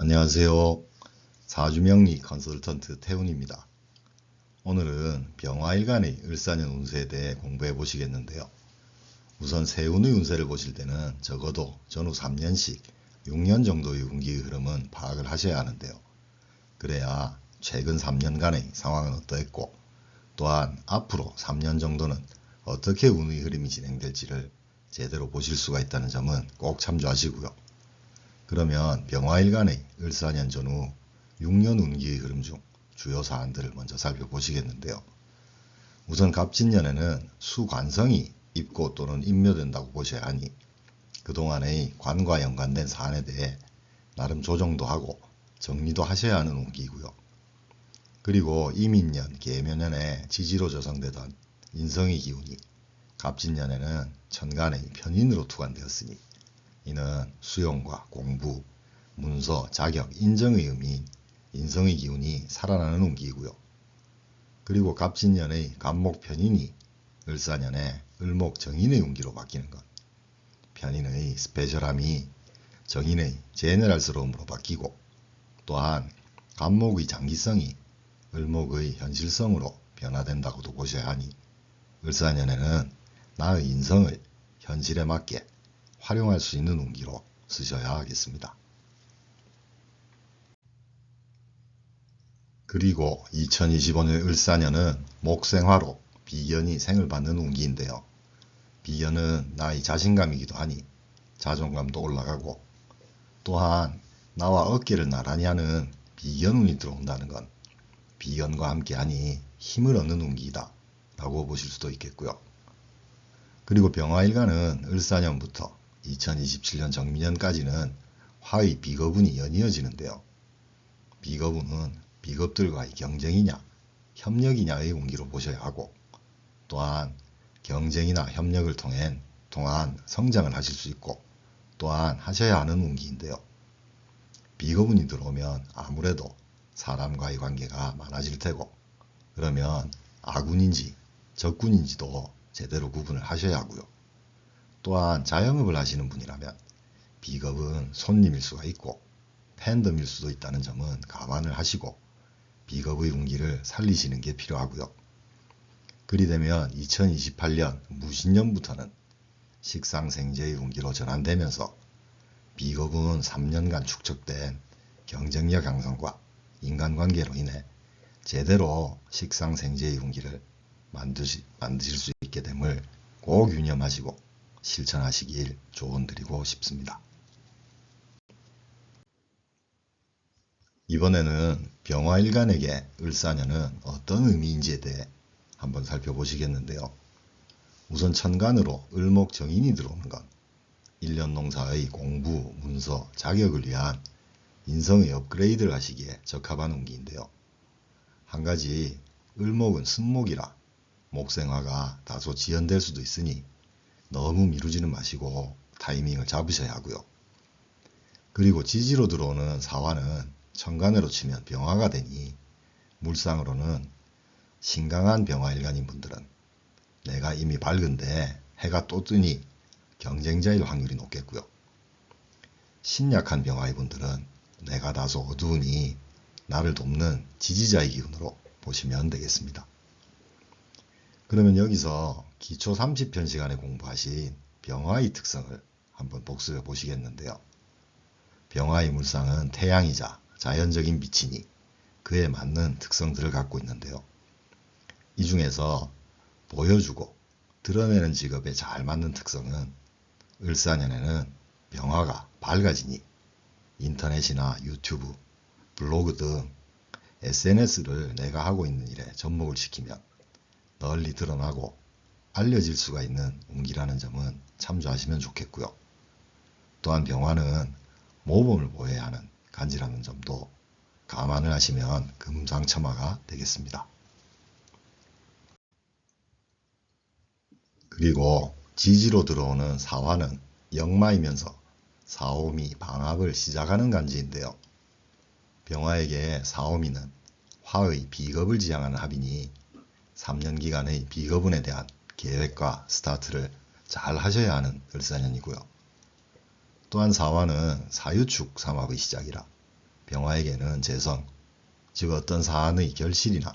안녕하세요. 사주명리 컨설턴트 태훈입니다. 오늘은 병화일간의 을사년 운세에 대해 공부해 보시겠는데요. 우선 세운의 운세를 보실 때는 적어도 전후 3년씩 6년 정도의 운기의 흐름은 파악을 하셔야 하는데요. 그래야 최근 3년간의 상황은 어떠했고 또한 앞으로 3년 정도는 어떻게 운의 흐름이 진행될지를 제대로 보실 수가 있다는 점은 꼭 참조하시고요. 그러면 병화일간의 을사년 전후 6년 운기의 흐름 중 주요 사안들을 먼저 살펴보시겠는데요. 우선 갑진년에는 수관성이 입고 또는 임묘된다고 보셔야 하니 그동안의 관과 연관된 사안에 대해 나름 조정도 하고 정리도 하셔야 하는 운기이고요. 그리고 이민년, 계묘년에 지지로 조성되던 인성의 기운이 갑진년에는 천간의 편인으로 투관되었으니 이는 수용과 공부, 문서, 자격, 인정의 의미인 인성의 기운이 살아나는 운기이고요. 그리고 갑진년의 갑목 편인이 을사년에 을목 정인의 운기로 바뀌는 것, 편인의 스페셜함이 정인의 제네랄스러움으로 바뀌고 또한 갑목의 장기성이 을목의 현실성으로 변화된다고도 보셔야 하니 을사년에는 나의 인성을 현실에 맞게 활용할 수 있는 운기로 쓰셔야 하겠습니다. 그리고 2025년 을사년은 목생화로 비견이 생을 받는 운기인데요. 비견은 나의 자신감이기도 하니 자존감도 올라가고 또한 나와 어깨를 나란히 하는 비견운이 들어온다는 건 비견과 함께하니 힘을 얻는 운기이다 라고 보실 수도 있겠고요. 그리고 병화일간은 을사년부터 2027년 정미년까지는 화의 비겁운이 연이어지는데요. 비겁운은 비겁들과의 경쟁이냐 협력이냐의 운기로 보셔야 하고 또한 경쟁이나 협력을 통한 성장을 하실 수 있고 또한 하셔야 하는 운기인데요. 비겁운이 들어오면 아무래도 사람과의 관계가 많아질 테고 그러면 악운인지 적군인지도 제대로 구분을 하셔야 하고요. 또한 자영업을 하시는 분이라면 비겁은 손님일 수가 있고 팬덤일 수도 있다는 점은 감안을 하시고 비겁의 운기를 살리시는 게 필요하고요. 그리 되면 2028년 무신년부터는 식상생재의 운기로 전환되면서 비겁은 3년간 축적된 경쟁력 향상과 인간관계로 인해 제대로 식상생재의 운기를 만드실 수 있게 됨을 꼭 유념하시고 실천하시길 조언드리고 싶습니다. 이번에는 병화일간에게 을사년은 어떤 의미인지에 대해 한번 살펴보시겠는데요. 우선 천간으로 을목정인이 들어오는 건 1년 농사의 공부, 문서, 자격을 위한 인성의 업그레이드를 하시기에 적합한 운기인데요. 한 가지 을목은 승목이라 목생화가 다소 지연될 수도 있으니 너무 미루지는 마시고 타이밍을 잡으셔야 하고요. 그리고 지지로 들어오는 사화는 천간으로 치면 병화가 되니 물상으로는 신강한 병화일간인 분들은 내가 이미 밝은데 해가 또 뜨니 경쟁자일 확률이 높겠고요. 신약한 병화의 분들은 내가 다소 어두우니 나를 돕는 지지자의 기운으로 보시면 되겠습니다. 그러면 여기서 기초 30편 시간에 공부하신 병화의 특성을 한번 복습해 보시겠는데요. 병화의 물상은 태양이자 자연적인 빛이니 그에 맞는 특성들을 갖고 있는데요. 이 중에서 보여주고 드러내는 직업에 잘 맞는 특성은 을사년에는 병화가 밝아지니 인터넷이나 유튜브, 블로그 등 SNS를 내가 하고 있는 일에 접목을 시키면 널리 드러나고 알려질 수가 있는 운기라는 점은 참조하시면 좋겠고요. 또한 병화는 모범을 보여야 하는 간지라는 점도 감안을 하시면 금상첨화가 되겠습니다. 그리고 지지로 들어오는 사화는 역마이면서 사오미 방합을 시작하는 간지인데요. 병화에게 사오미는 화의 비겁을 지향하는 합이니 3년 기간의 비겁운에 대한 계획과 스타트를 잘 하셔야 하는 을사년이고요. 또한 사화는 사유축 삼합의 시작이라 병화에게는 재성, 즉 어떤 사안의 결실이나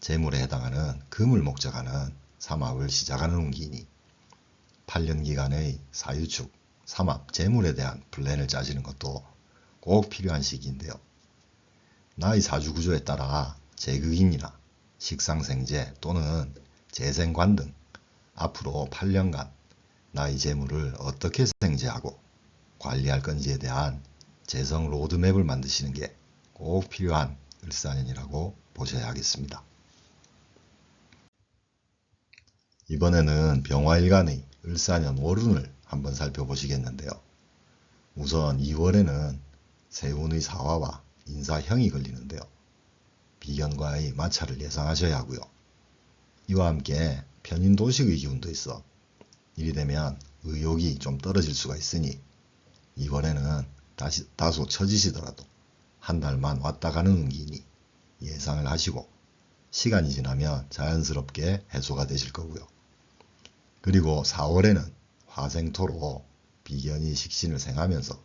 재물에 해당하는 금을 목적하는 삼합을 시작하는 운기이니 8년 기간의 사유축, 삼합, 재물에 대한 플랜을 짜시는 것도 꼭 필요한 시기인데요. 나의 사주구조에 따라 제극인이나 식상생재 또는 재생관 등 앞으로 8년간 나의 재물을 어떻게 생재하고 관리할 건지에 대한 재성 로드맵을 만드시는 게 꼭 필요한 을사년이라고 보셔야 하겠습니다. 이번에는 병화일간의 을사년 월운을 한번 살펴보시겠는데요. 우선 2월에는 세운의 사화와 인사형이 걸리는데요. 비견과의 마찰을 예상하셔야 하고요. 이와 함께 편인도식의 기운도 있어 이리 되면 의욕이 좀 떨어질 수가 있으니 2월에는 다소 처지시더라도 한 달만 왔다 가는 운기이니 예상을 하시고 시간이 지나면 자연스럽게 해소가 되실 거고요. 그리고 4월에는 화생토로 비견이 식신을 생하면서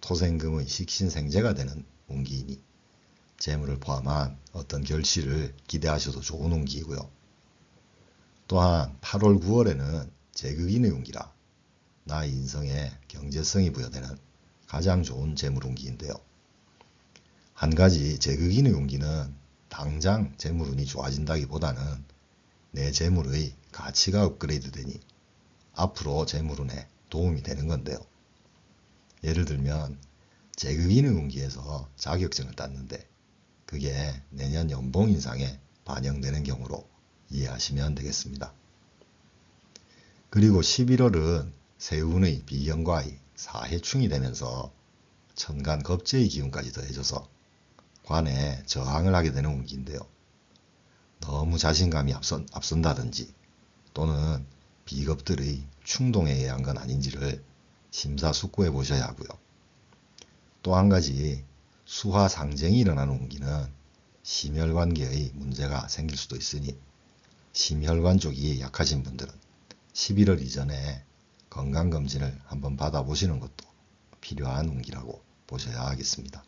토생금의 식신생재가 되는 운기이니 재물을 포함한 어떤 결실을 기대하셔도 좋은 운기이고요. 또한 8월 9월에는 제극인의 운기라 나의 인성에 경제성이 부여되는 가장 좋은 재물 운기인데요. 한 가지 제극인의 운기는 당장 재물 운이 좋아진다기보다는 내 재물의 가치가 업그레이드 되니 앞으로 재물 운에 도움이 되는 건데요. 예를 들면 제극인의 운기에서 자격증을 땄는데 그게 내년 연봉 인상에 반영되는 경우로 이해하시면 되겠습니다. 그리고 11월은 세운의 비견과의 사해충이 되면서 천간 겁재의 기운까지 더해져서 관에 저항을 하게 되는 운기인데요. 너무 자신감이 앞선다든지 또는 비겁들의 충동에 의한 건 아닌지를 심사숙고해 보셔야 하고요. 또 한 가지 수화상쟁이 일어나는 운기는 심혈관계의 문제가 생길 수도 있으니 심혈관 쪽이 약하신 분들은 11월 이전에 건강검진을 한번 받아보시는 것도 필요한 운기라고 보셔야 하겠습니다.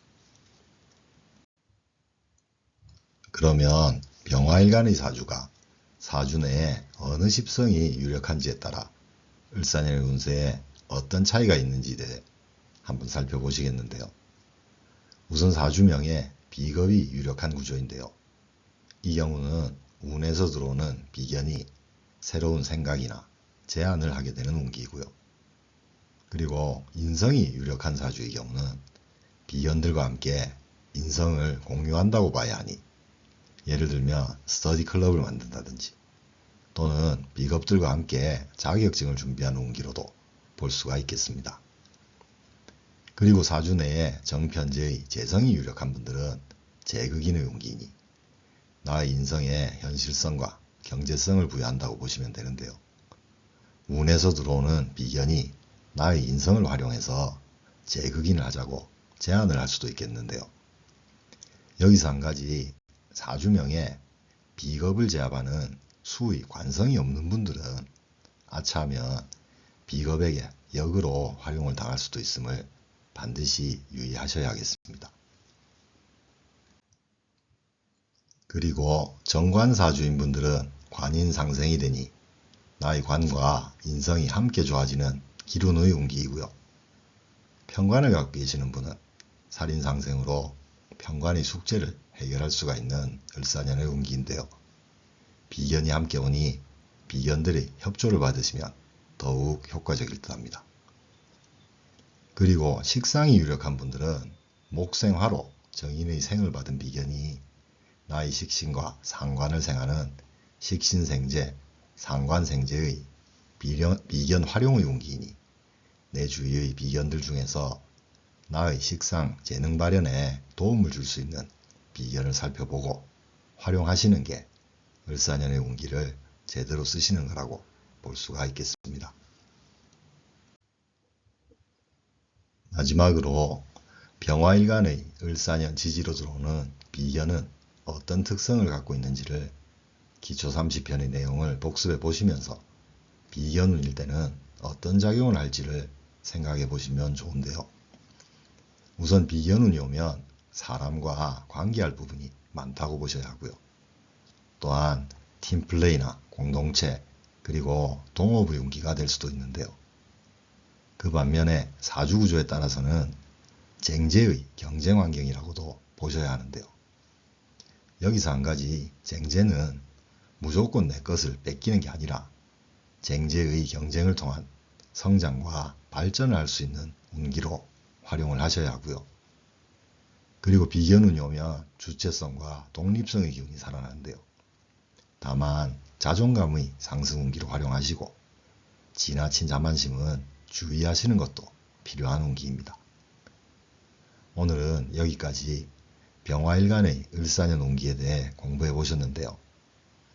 그러면 병화일간의 사주가 사주 내에 어느 십성이 유력한지에 따라 을사년의 운세에 어떤 차이가 있는지에 대해 한번 살펴보시겠는데요. 우선 사주명에 비겁이 유력한 구조인데요. 이 경우는 운에서 들어오는 비견이 새로운 생각이나 제안을 하게 되는 운기이고요. 그리고 인성이 유력한 사주의 경우는 비견들과 함께 인성을 공유한다고 봐야 하니 예를 들면 스터디 클럽을 만든다든지 또는 비겁들과 함께 자격증을 준비하는 운기로도 볼 수가 있겠습니다. 그리고 사주 내에 정편제의 재성이 유력한 분들은 제극인의 운기이니 나의 인성에 현실성과 경제성을 부여한다고 보시면 되는데요. 운에서 들어오는 비견이 나의 인성을 활용해서 제극인을 하자고 제안을 할 수도 있겠는데요. 여기서 한 가지 사주명에 비겁을 제압하는 수의 관성이 없는 분들은 아차하면 비겁에게 역으로 활용을 당할 수도 있음을 반드시 유의하셔야 하겠습니다. 그리고 정관사주인 분들은 관인상생이 되니 나의 관과 인성이 함께 좋아지는 기운의 운기이고요. 편관을 갖고 계시는 분은 살인상생으로 편관의 숙제를 해결할 수가 있는 을사년의 운기인데요. 비견이 함께 오니 비견들의 협조를 받으시면 더욱 효과적일 듯합니다. 그리고 식상이 유력한 분들은 목생화로 정인의 생을 받은 비견이 나의 식신과 상관을 생하는 식신생재, 상관생재의 비견 활용의 운기이니 내 주위의 비견들 중에서 나의 식상 재능 발현에 도움을 줄 수 있는 비견을 살펴보고 활용하시는 게 을사년의 운기를 제대로 쓰시는 거라고 볼 수가 있겠습니다. 마지막으로 병화일간의 을사년 지지로 들어오는 비견은 어떤 특성을 갖고 있는지를 기초 30편의 내용을 복습해 보시면서 비견운일 때는 어떤 작용을 할지를 생각해 보시면 좋은데요. 우선 비견운이 오면 사람과 관계할 부분이 많다고 보셔야 하고요. 또한 팀플레이나 공동체 그리고 동업의 운기가 될 수도 있는데요. 그 반면에 사주구조에 따라서는 쟁제의 경쟁 환경이라고도 보셔야 하는데요. 여기서 한 가지, 쟁제는 무조건 내 것을 뺏기는 게 아니라 쟁제의 경쟁을 통한 성장과 발전을 할 수 있는 운기로 활용을 하셔야 하고요. 그리고 비견운이 오면 주체성과 독립성의 기운이 살아나는데요. 다만 자존감의 상승 운기로 활용하시고 지나친 자만심은 주의하시는 것도 필요한 운기입니다. 오늘은 여기까지 병화일간의 을사년 운기에 대해 공부해 보셨는데요.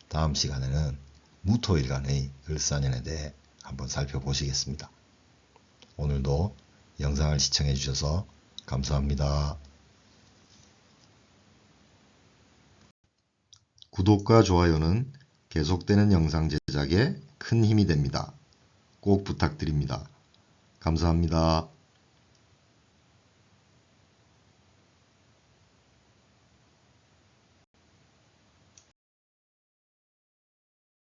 다음 시간에는 무토일간의 을사년에 대해 한번 살펴보시겠습니다. 오늘도 영상을 시청해 주셔서 감사합니다. 구독과 좋아요는 계속되는 영상 제작에 큰 힘이 됩니다. 꼭 부탁드립니다. 감사합니다.